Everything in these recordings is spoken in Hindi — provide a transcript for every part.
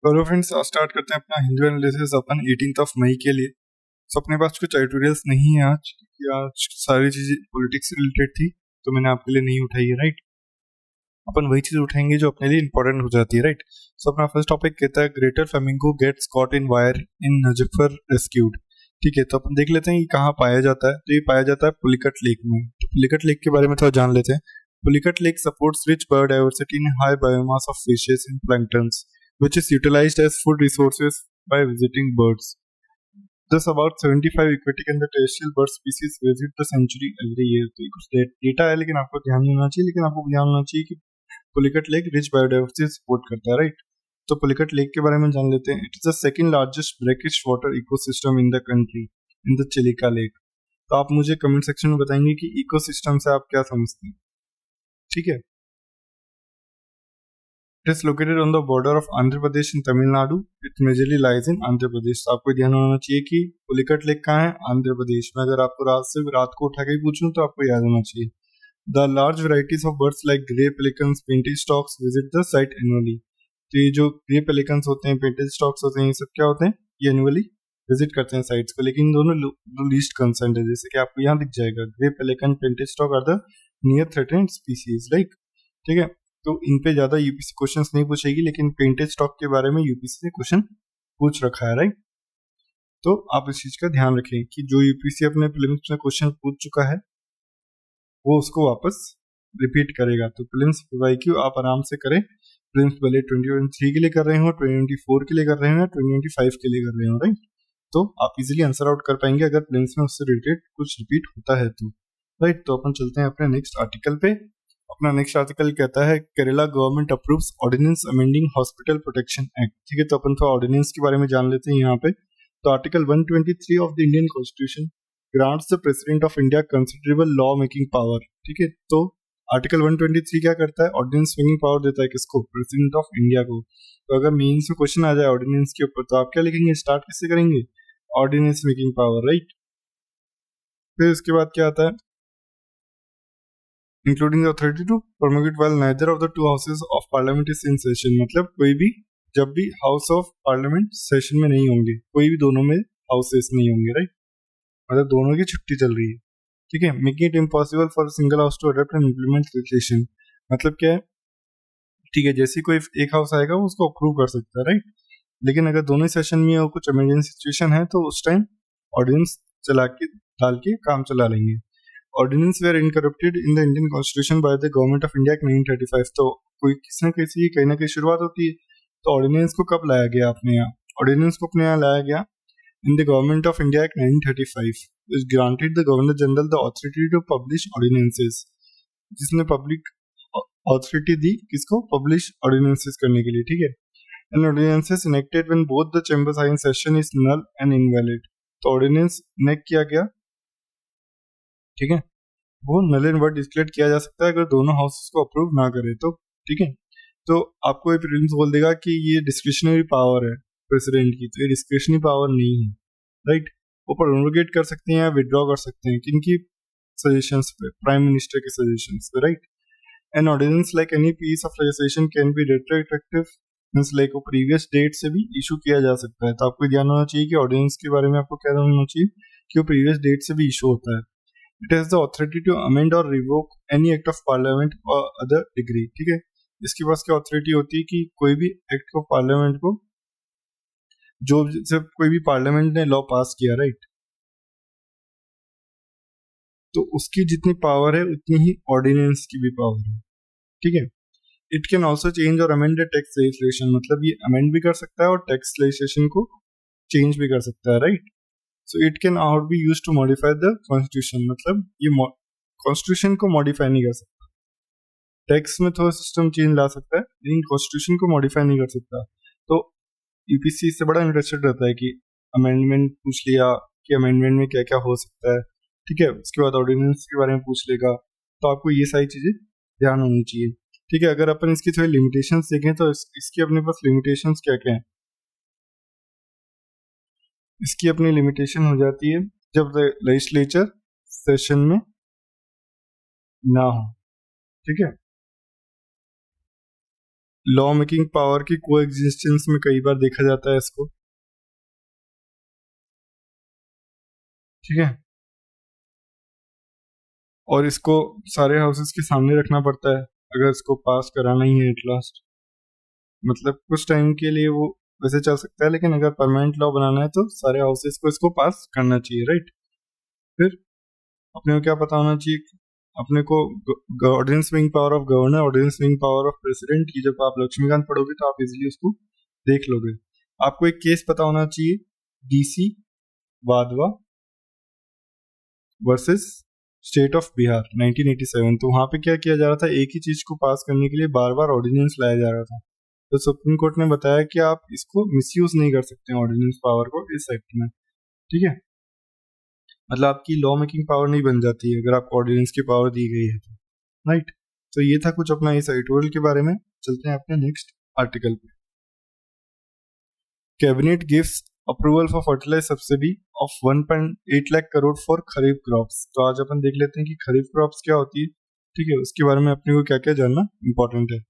हेलो फ्रेंड्स, स्टार्ट करते हैं अपना हिंदू एनालिसिस अपन 18 मई के लिए। सो अपने पास कुछ ट्यूटोरियल्स नहीं है आज, क्योंकि आज सारी चीजें पॉलिटिक्स से रिलेटेड थी, तो मैंने आपके लिए नहीं उठाई है। राइट, अपन वही चीज उठाएंगे जो अपने लिए इंपॉर्टेंट हो जाती है। राइट, सो अपना फर्स्ट टॉपिक कहता है greater flamingo gets caught in wire in Najafgarh rescued. ठीक है, तो अपन देख लेते हैं ये कहाँ पाया जाता है। तो ये पाया जाता है पुलिकट लेक में। तो पुलिकट लेक के बारे में थोड़ा जान लेते हैं। Pulicat lake supports rich biodiversity in high biomass of fishes in planktons which is utilized as food resources by visiting birds. Thus, about 75 aquatic and the terrestrial bird species visit the sanctuary every year. तो ये कुछ डेटा है, लेकिन आपको ध्यान नहीं होना चाहिए। लेकिन आपको ध्यान होना चाहिए कि Pulicat lake rich biodiversity support करता है। राइट, तो पुलिकट लेक के बारे में जान लेते हैं। It is the second largest brackish water ecosystem in the country in the Chilika lake. तो आप मुझे कमेंट सेक्शन में बताएंगे कि इकोसिस्टम से आप क्या समझते हैं। ठीक है, It is located on the border of Andhra Pradesh and Tamil Nadu. It majorly lies in Andhra Pradesh. तो आपको ध्यान होना चाहिए कि पुलिकट लेक कहाँ है, आंध्र प्रदेश में। अगर आपको रात को उठा के पूछूं तो आपको याद होना चाहिए। The large varieties of birds like grey pelicans, painted storks visit the site annually. तो ये जो ग्रे पेलिकन्स होते हैं, पेंटेड स्टॉक्स होते हैं, ये सब क्या होते हैं, ये एनुअली विजिट करते हैं साइट्स को। लेकिन दोनों लीस्ट कंसर्न है, जैसे कि आपको यहाँ दिख जाएगा, grey pelican, painted stork are the near threatened species. Like, ठीक है, तो इन पे ज्यादा यूपीसी क्वेश्चंस नहीं पूछेगी, लेकिन पेंटेड स्टॉक के बारे में यूपीसी से क्वेश्चन पूछ रखा है। राइट, तो आप इस चीज का ध्यान रखें कि जो यूपीसी अपने प्रीलिम्स में क्वेश्चन पूछ चुका है वो उसको वापस रिपीट करेगा। तो प्रीलिम्स वाईक्यू आप आराम से करें। प्रीलिम्स भले 2023 के लिए कर रहे हो, 2024 के लिए कर रहे हो, 2025 के लिए कर रहे हो। राइट, तो आप इजीली आंसर आउट कर पाएंगे अगर प्रीलिम्स में उससे रिलेटेड कुछ रिपीट होता है तो। राइट, तो अपन चलते हैं अपने नेक्स्ट आर्टिकल पे। अपना नेक्स्ट आर्टिकल कहता है Kerala government approves ordinance amending hospital protection act. ठीक है, तो अपन थोड़ा ऑर्डिनेंस के बारे में जान लेते हैं यहाँ पे। तो article 123 of the Indian constitution grants the president of India considerable law making power. ठीक है, तो आर्टिकल 123 क्या करता है, ऑर्डिनेंस मेकिंग पावर देता है किसको, प्रेसिडेंट ऑफ इंडिया को। तो अगर मेंस में क्वेश्चन आ जाए ऑर्डिनेंस के ऊपर, तो आप क्या लिखेंगे, स्टार्ट किससे करेंगे, ऑर्डिनेंस मेकिंग पावर। राइट, फिर इसके बाद क्या आता है, including the authority to promulgate while neither of the two houses of parliament is in session। मतलब कोई भी, जब भी हाउस ऑफ पार्लियामेंट सेशन में नहीं होंगे, कोई भी दोनों में हाउसेस नहीं होंगे। राइट, मतलब दोनों की छुट्टी चल रही है। ठीक है, making it impossible for single house to adopt and implement legislation. मतलब क्या है, ठीक है, जैसे कोई एक हाउस आएगा वो उसको अप्रूव कर सकता है। राइट, लेकिन अगर दोनों सेशन में हो, कुछ इमरजेंसी सिचुएशन है, तो उस टाइम ऑर्डिनेंस चला के डाल के काम चला लेंगे। Ordinance were incorporated in the Indian constitution by the government of India 1935। तो कोई किसी न किसी कहीं ना कहीं शुरुआत होती है। तो ऑर्डिनेंस को कब लाया गया अपने यहाँ, ऑर्डिनेंस को अपने यहाँ लाया गया in the government of India act 1935 which granted the governor general the authority to publish ordinances। जिसने पब्लिक अथॉरिटी दी किसको, पब्लिश ऑर्डिनेंसेस करने के लिए। ठीक है, and ordinances enacted when both the chambers are in session is null and invalid. तो ऑर्डिनेंस इनेक्ट किया गया, ठीक है, वो नल एंड वैलिड डिक्लेयर किया जा सकता है अगर दोनों हाउसेस को अप्रूव ना करे तो। ठीक है, तो आपको ये प्रीलिम्स बोल देगा कि ये डिस्क्रिशनरी पावर है प्रेसिडेंट की, तो ये डिस्क्रिशनरी पावर नहीं है। राइट, वो प्रोमोगेट कर सकते हैं या विड्रॉ कर सकते हैं किनकी सजेशंस पे, प्राइम मिनिस्टर के सजेशंस पे। Right, an ordinance like any piece of legislation can be retroactive, means like वो प्रीवियस डेट से भी इशू किया जा सकता है। तो आपको ध्यान होना चाहिए कि ऑर्डिनेंस के बारे में आपको क्या होना चाहिए कि वो प्रीवियस डेट से भी इशू होता है। It has the authority to amend और revoke any act of parliament और अदर डिग्री। ठीक है, इसके पास क्या अथॉरिटी होती है कि कोई भी एक्ट को पार्लियामेंट को, जो जब कोई भी पार्लियामेंट ने लॉ पास किया, राइट, तो उसकी जितनी पावर है उतनी ही ऑर्डिनेंस की भी पावर है। ठीक है, इट कैन ऑल्सो चेंज और अमेंड टैक्स लेजिस्लेशन। मतलब ये अमेंड भी कर सकता है और टैक्स लेजिस्लेशन को चेंज भी कर सकता है। राइट, सो इट कैन और be use to modify the constitution. मतलब ये कॉन्स्टिट्यूशन को मॉडिफाई नहीं कर सकता, टैक्स में थोड़ा सिस्टम चेंज ला सकता है, लेकिन कॉन्स्टिट्यूशन को मॉडिफाई नहीं कर सकता। तो यूपीसी इससे बड़ा इंटरेस्टेड रहता है कि अमेंडमेंट पूछ लिया कि अमेंडमेंट में क्या क्या हो सकता है। ठीक है, उसके बाद ऑर्डिनेंस के बारे में पूछ लेगा। तो आपको ये सारी चीजें ध्यान होनी चाहिए। ठीक है, अगर अपन इसकी थोड़ी लिमिटेशंस देखें तो इसकी अपने पास लिमिटेशंस क्या क्या है। इसकी अपनी लिमिटेशन हो जाती है जब लेजिस्लेचर सेशन में ना हो। ठीक है, लॉ मेकिंग पावर की को एग्जिस्टेंस में कई बार देखा जाता है इसको, ठीक है। और इसको सारे हाउसेस के सामने रखना पड़ता है अगर इसको पास कराना ही है एट लास्ट। मतलब कुछ टाइम के लिए वो वैसे चल सकता है, लेकिन अगर परमानेंट लॉ बनाना है तो सारे हाउसेस को इसको पास करना चाहिए, राइट। फिर अपने को क्या पता होना चाहिए, अपने को ordinance wing power of governor, ordinance wing power of president, की जब आप लक्ष्मीकांत पढ़ोगे तो आप इजीली उसको देख लोगे। आपको एक केस पता होना चाहिए, DC Wadhwa versus state of Bihar 1987। तो वहां पे क्या किया जा रहा था, एक ही चीज को पास करने के लिए बार बार ऑर्डिनेंस लाया जा रहा था। तो सुप्रीम कोर्ट ने बताया कि आप इसको मिसयूज नहीं कर सकते ऑर्डिनेंस पावर को इस एक्ट में, ठीक है। मतलब आपकी लॉ मेकिंग पावर नहीं बन जाती है अगर आपको ऑर्डिनेंस की पावर दी गई है तो, राइट। तो ये था कुछ अपना इस एडिटोरियल के बारे में। चलते हैं अपने नेक्स्ट आर्टिकल पे। Cabinet gives approval for fertilise subsidy of 1.8 lakh crore for kharif crops. तो आज अपन देख लेते हैं कि खरीफ क्रॉप्स क्या होती है, ठीक है, उसके बारे में अपने को क्या क्या जानना इंपॉर्टेंट है।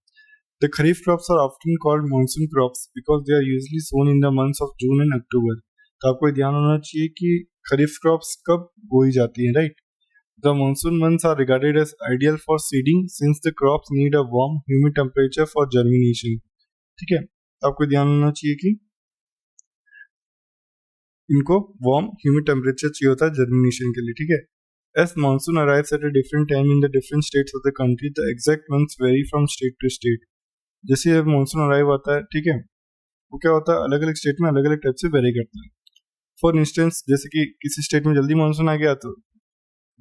The kharif crops are often called monsoon crops because they are usually sown in the months of June and October. तो आपको ध्यान होना चाहिए कि खरीफ क्रॉप्स कब बोई जाती है, right. The monsoon months are regarded as ideal for seeding since the crops need a warm humid temperature for germination, ठीक है। तो आपको ध्यान होना चाहिए कि इनको वार्म ह्यूमिड टेम्परेचर चाहिए होता है जर्मिनेशन के लिए, ठीक है। As monsoon arrives at a different time in the different states of the country the exact months vary from state to state. जैसे जब मानसून अराइव आता है, ठीक है, वो क्या होता है अलग अलग स्टेट में अलग अलग टाइप से वेरी करता है। फॉर इंस्टेंस जैसे कि किसी स्टेट में जल्दी मानसून आ गया तो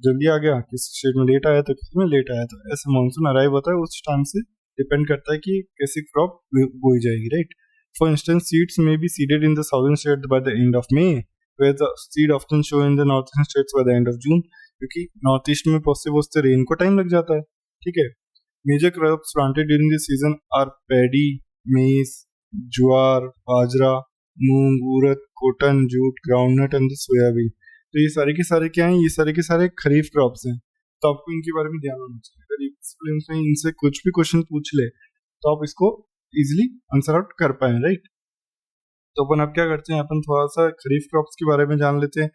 जल्दी आ गया, किसी स्टेट में लेट आया तो किसी में लेट आया, तो ऐसे मानसून अराइव होता है उस टाइम से डिपेंड करता है कि कैसी क्रॉप बोई जाएगी, right. For instance seeds may be seeded in the southern state by the end of May where the seed often show in the northern states by the end of June, क्योंकि नॉर्थ ईस्ट में पहुंचते पहुंचते रेन को टाइम लग जाता है, ठीक है। Major crops planted during this season are paddy, maize, jowar, bajra, moong, urad, cotton, jute, groundnut and soybean. तो ये सारे के सारे क्या हैं, ये सारे के सारे खरीफ क्रॉप्स हैं। तो आपको इनके बारे में ध्यान होना चाहिए, अगर एक्सपीरियंस में इनसे कुछ भी क्वेश्चन पूछ ले तो आप इसको इजिली आंसर आउट कर पाए, राइट। तो अपन अब क्या करते हैं, अपन थोड़ा सा खरीफ क्रॉप्स के बारे में जान लेते हैं,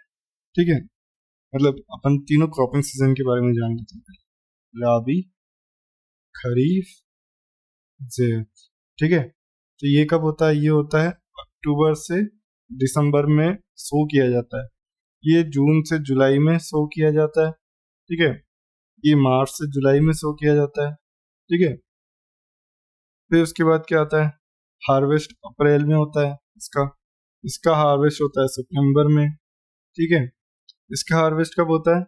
ठीक है। मतलब अपन तीनों क्रॉपिंग सीजन के बारे में जान लेते हैं, राबी, खरीफ, ज़ैद, ठीक है। तो ये कब होता है, ये होता है अक्टूबर से दिसंबर में सो किया जाता है। ये जून से जुलाई में सो किया जाता है, ठीक है। ये मार्च से जुलाई में सो किया जाता है, ठीक है। फिर उसके बाद क्या आता है, हार्वेस्ट अप्रैल में होता है इसका इसका हार्वेस्ट होता है सितंबर में, ठीक है। इसका हार्वेस्ट कब होता है,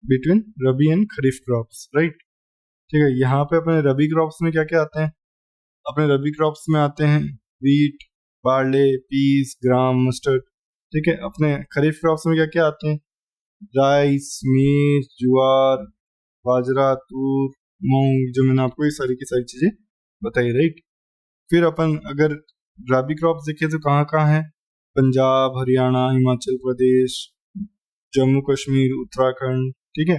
between rabi and kharif crops, right, ठीक है। यहाँ पे अपने रबी क्रॉप्स में क्या क्या आते हैं, अपने रबी क्रॉप्स में आते हैं वीट, बार्ले, पीस, ग्राम, मस्टर्ड, ठीक है। अपने खरीफ क्रॉप्स में क्या क्या आते हैं, राइस, मीट, ज्वार, बाजरा, तूर, मूंग, जो मैंने आपको ये सारी की सारी चीजें बताई, राइट। फिर अपन अगर रबी क्रॉप्स देखें तो कहाँ कहाँ है, पंजाब, हरियाणा, हिमाचल प्रदेश, जम्मू कश्मीर, उत्तराखंड, ठीक है।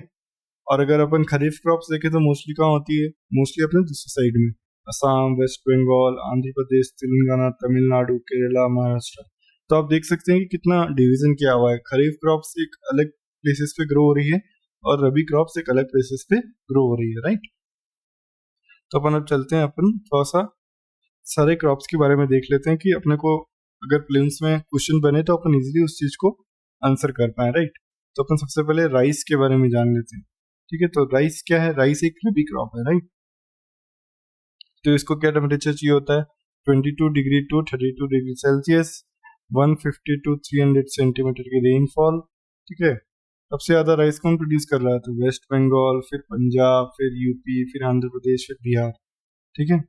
और अगर अपन खरीफ क्रॉप्स देखें तो मोस्टली कहाँ होती है, मोस्टली अपने दूसरी साइड में, असम, वेस्ट बंगाल, आंध्र प्रदेश, तेलंगाना, तमिलनाडु, केरला, महाराष्ट्र। तो आप देख सकते हैं कि कितना डिवीजन किया हुआ है, खरीफ क्रॉप्स एक अलग प्लेसेस पे ग्रो हो रही है और रबी क्रॉप्स एक अलग प्लेसेस पे ग्रो हो रही है, राइट। तो अपन अब चलते हैं, अपन थोड़ा सा सारे क्रॉप्स के बारे में देख लेते हैं कि अपने को अगर प्लेन्स में क्वेश्चन बने तो अपन इजीली उस चीज को आंसर कर पाए, राइट। तो अपन सबसे पहले राइस के बारे में जान लेते हैं, ठीक है। तो राइस क्या है, राइस एक रबी क्रॉप है, राइट। तो इसको क्या टेम्परेचर चाहिए होता है, 22 degree to 32 degree celsius, 150 to 300 centimetre की रेनफॉल, ठीक है। सबसे ज्यादा राइस कौन प्रोड्यूस कर रहा है, तो वेस्ट बंगाल, फिर पंजाब, फिर यूपी, फिर आंध्र प्रदेश, फिर बिहार, ठीक है।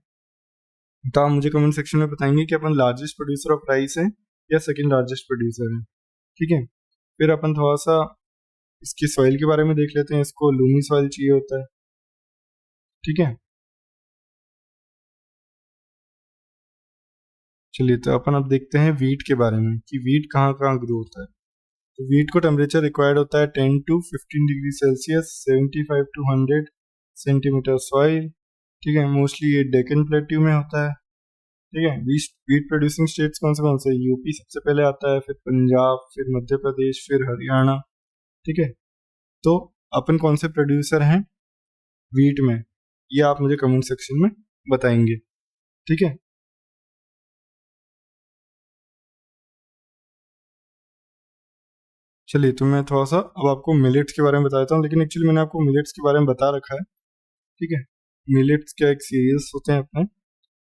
तो आप मुझे कमेंट सेक्शन में बताएंगे कि अपन लार्जेस्ट प्रोड्यूसर ऑफ राइस है या सेकंड लार्जेस्ट प्रोड्यूसर है, ठीक है। फिर अपन थोड़ा सा इसकी सॉइल के बारे में देख लेते हैं, इसको लूमी सॉइल चाहिए होता है, ठीक है। चलिए तो अपन अब देखते हैं वीट के बारे में कि वीट कहाँ कहाँ ग्रो होता है। तो वीट को टेम्परेचर रिक्वायर्ड होता है 10 to 15 degree celsius, 75 to 100 centimetre soil, ठीक है, मोस्टली ये डेक्कन प्लेट्यू में होता है। ठीक है, वीट प्रोड्यूसिंग स्टेट्स कौन से यूपी सबसे पहले आता है, फिर पंजाब, फिर मध्य प्रदेश, फिर हरियाणा। ठीक है, तो अपन कौन से प्रोड्यूसर हैं वीट में, ये आप मुझे कमेंट सेक्शन में बताएंगे। ठीक है, चलिए तो मैं थोड़ा सा अब आपको मिलेट्स के बारे में बताता हूँ, लेकिन एक्चुअली मैंने आपको मिलेट्स के बारे में बता रखा है। ठीक है, मिलेट्स क्या एक सीरियल्स होते हैं अपने,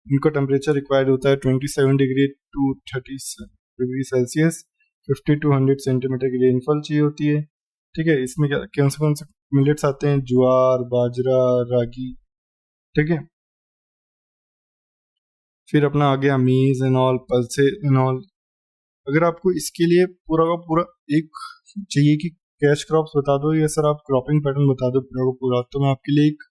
इनका टेम्परेचर रिक्वायर्ड होता है 27 degree to 30 degree celsius, 50 to 100 centimetre की रेनफॉल चाहिए होती है। ठीक है, इसमें क्या कौन से मिलेट्स आते हैं, ज्वार, बाजरा, रागी। ठीक है, फिर अपना आ गया मीज and all, pulses and all. अगर आपको इसके लिए पूरा का पूरा एक चाहिए कि कैश क्रॉप्स बता दो या सर आप क्रॉपिंग पैटर्न बता दो पूरा का पूरा, तो मैं आपके लिए एक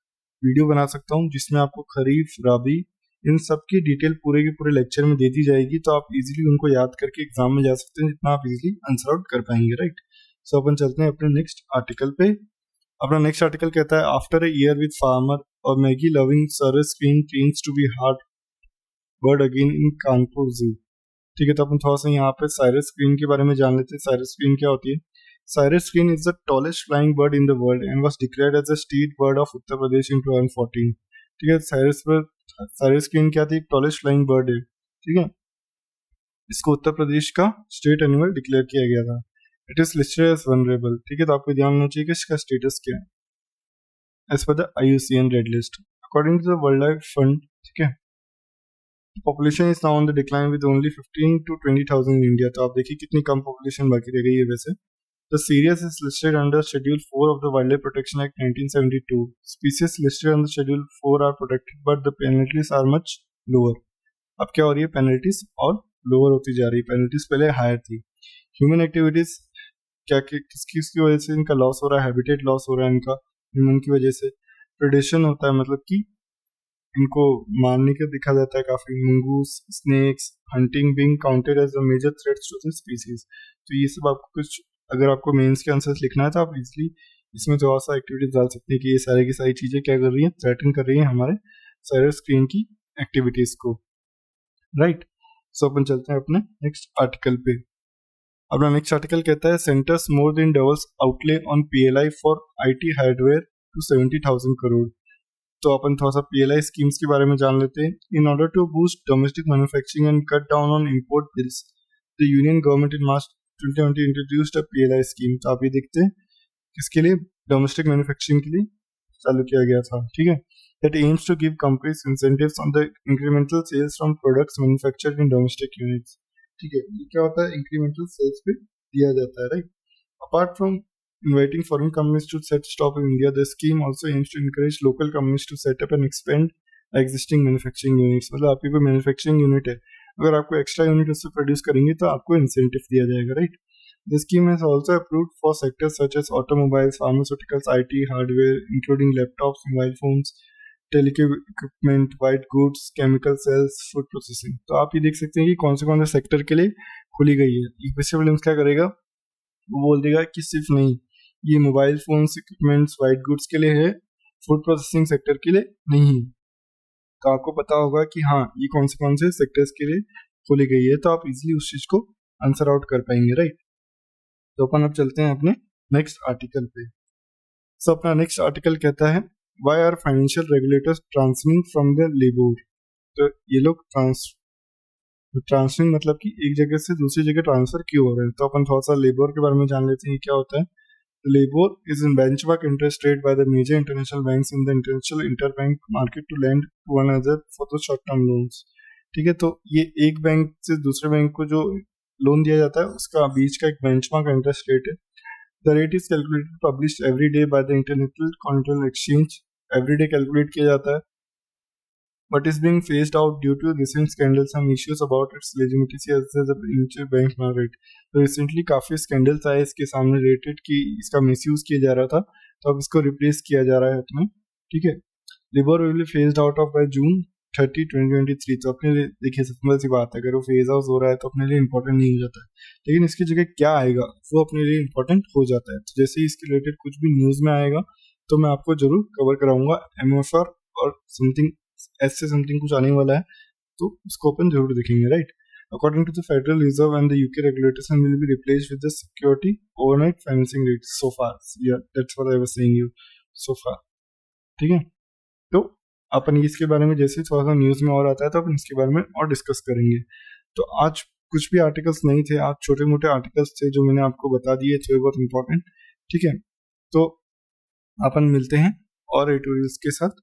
वीडियो बना सकता हूँ जिसमें आपको खरीफ, राबी, इन सब की डिटेल पूरे के पूरे लेक्चर में दे दी जाएगी, तो आप इजीली उनको याद करके एग्जाम में जा सकते हैं, जितना आप इजीली आंसर आउट कर पाएंगे। राइट, सो अपन चलते हैं अपने नेक्स्ट आर्टिकल पे। अपना नेक्स्ट आर्टिकल कहता है after a year with farmer और Maggi loving sarus crane returns to be hard bird again in Kanpur zoo. ठीक है, तो अपन थोड़ा सा यहाँ पे साइरस क्वीन के बारे में जान लेते हैं। साइरस क्वीन क्या होती है? Sarus crane is the tallest flying bird in the world and was declared as a state bird of Uttar Pradesh in 2014। ठीक है, साइरस क्वीन क्या थी? टॉलेस्ट फ्लाइंग बर्ड है। ठीक है, इसको उत्तर प्रदेश का स्टेट एनिमल डिक्लेयर किया गया था। It is listed as vulnerable. ठीक है, तो आपको ध्यान होना चाहिए कि इसका स्टेटस क्या है as per the IUCN red list according to the world life fund. ठीक है, population is now on the decline with only 15 to 20,000 in India. तो आप देखिए कितनी कम पॉपुलेशन बाकी रह गई है। वैसे the series is listed under schedule 4 of the wild life protection act 1972। Species listed under schedule 4 are protected but the penalties are much lower. अब क्या हो रही है? पेनल्टीज और लोअर होती जा रही है, पेनल्टीज पहले हायर थी। ह्यूमन एक्टिविटीज क्या किसकी वजह से इनका लॉस हो रहा है? हैबिटेट लॉस हो रहा है इनका ह्यूमन की वजह से। प्रेडेशन होता है, मतलब कि इनको मारने के दिखा जाता है काफी। Mongoose, snakes, hunting being counted as the major threats to the species. तो ये सब आपको कुछ, अगर आपको मेंस के आंसर्स लिखना है तो आप इजीली इसमें थोड़ा सा एक्टिविटीज डाल सकते हैं कि ये सारी की सारी चीजें क्या कर रही हैं? थ्रेटन कर रही हैं हमारे साइबर स्क्रीन की एक्टिविटीज को। राइट, सो अपन चलते हैं अपने नेक्स्ट आर्टिकल पे। अपना नेक्स्ट आर्टिकल कहता है centre's more than doubles outlay on PLI for IT hardware to 70,000 crore. तो अपन थोड़ा सा PLI स्कीम्स के बारे में जान लेते हैं। In order to boost domestic manufacturing and cut down on import bills, the union government in March 2020 introduced a PLI scheme. तो आप ये देखते हैं किसके लिए? डोमेस्टिक मैन्युफैक्चरिंग के लिए चालू किया गया था। ठीक है, that aims to give companies incentives on the incremental sales from products manufactured in domestic units। ठीक है, ये क्या होता है? इंक्रीमेंटल सेल्स पे दिया जाता है। Right, apart from inviting foreign companies to set stop in India, the scheme also aims to encourage local companies to set up and expand existing manufacturing units। मतलब आपकी कोई मैन्युफैक्चरिंग यूनिट है, अगर आपको एक्स्ट्रा यूनिट उससे प्रोड्यूस करेंगे तो आपको इंसेंटिव दिया जाएगा। Right, the scheme is also approved for sectors such as automobiles, pharmaceuticals, IT, hardware, including laptops, mobile phones, telecom equipment, white goods, chemical cells, food processing. तो आप ये देख सकते हैं कि कौन से सेक्टर के लिए खुली गई है। इक्विटी विलियम्स क्या करेगा? वो बोल देगा कि सिर्फ नहीं ये mobile phones, equipments, white goods के लिए है, फूड प्रोसेसिंग सेक्टर के लिए नहीं। तो आपको पता होगा कि हाँ ये कौन से सेक्टर्स के लिए खोली गई है, तो आप इजीली उस चीज को आंसर आउट कर पाएंगे। राइट, तो अपन अब चलते हैं अपने नेक्स्ट आर्टिकल पे। सो अपना नेक्स्ट आर्टिकल कहता है Why are financial regulators transferring from the labor? तो ये लोग ट्रांसफरिंग मतलब कि एक जगह से दूसरी जगह ट्रांसफर क्यों हो रहे हैं? तो अपन थोड़ा सा लेबर के बारे में जान लेते हैं क्या होता है। LIBOR is in benchmark interest rate by the major international banks in the international interbank market to lend to one another for the short term loans. ठीक है, तो ये एक बैंक से दूसरे बैंक को जो लोन दिया जाता है उसका बीच का एक बेंचमार्क इंटरेस्ट रेट है। The rate is calculated published every day by the international contract exchange. Everyday calculate किया जाता है, but is being phased out due to recent scandals and issues about its legitimacy as a benchmark rate. तो रिसेंटली काफी स्कैंडल्स आए इसके सामने रिलेटेड कि इसका मिसयूज किया जा रहा था, तो अब इसको रिप्लेस किया जा रहा है अपने। ठीक है, Libre will be phased out of by June 30, 2023। तो अपने लिए देखिए सिंपल सी बात है, अगर वो फेज आउट हो रहा है तो अपने लिए इंपॉर्टेंट नहीं हो जाता है, लेकिन इसकी जगह क्या आएगा वो अपने लिए इंपॉर्टेंट हो जाता है। तो जैसे ही इसके रिलेटेड कुछ भी न्यूज में आएगा तो मैं आपको जरूर कवर कराऊंगा MFR और समथिंग एस से समथिंग कुछ आने वाला है, तो उसको अपन जरूर देखेंगे, right. According to the Federal Reserve and the UK regulators, and will be replaced with the security overnight financing rate so far. Yeah, that's what I was saying you so far. ठीक है, तो अपन इसके बारे में जैसे थोड़ा सा न्यूज में और आता है तो अपन इसके बारे में और डिस्कस करेंगे। तो आज कुछ भी आर्टिकल्स नहीं थे, आज छोटे मोटे आर्टिकल्स थे जो मैंने आपको बता दिए, थोड़े बहुत इंपॉर्टेंट। ठीक है, तो अपन मिलते हैं और एडिटोरियल्स के साथ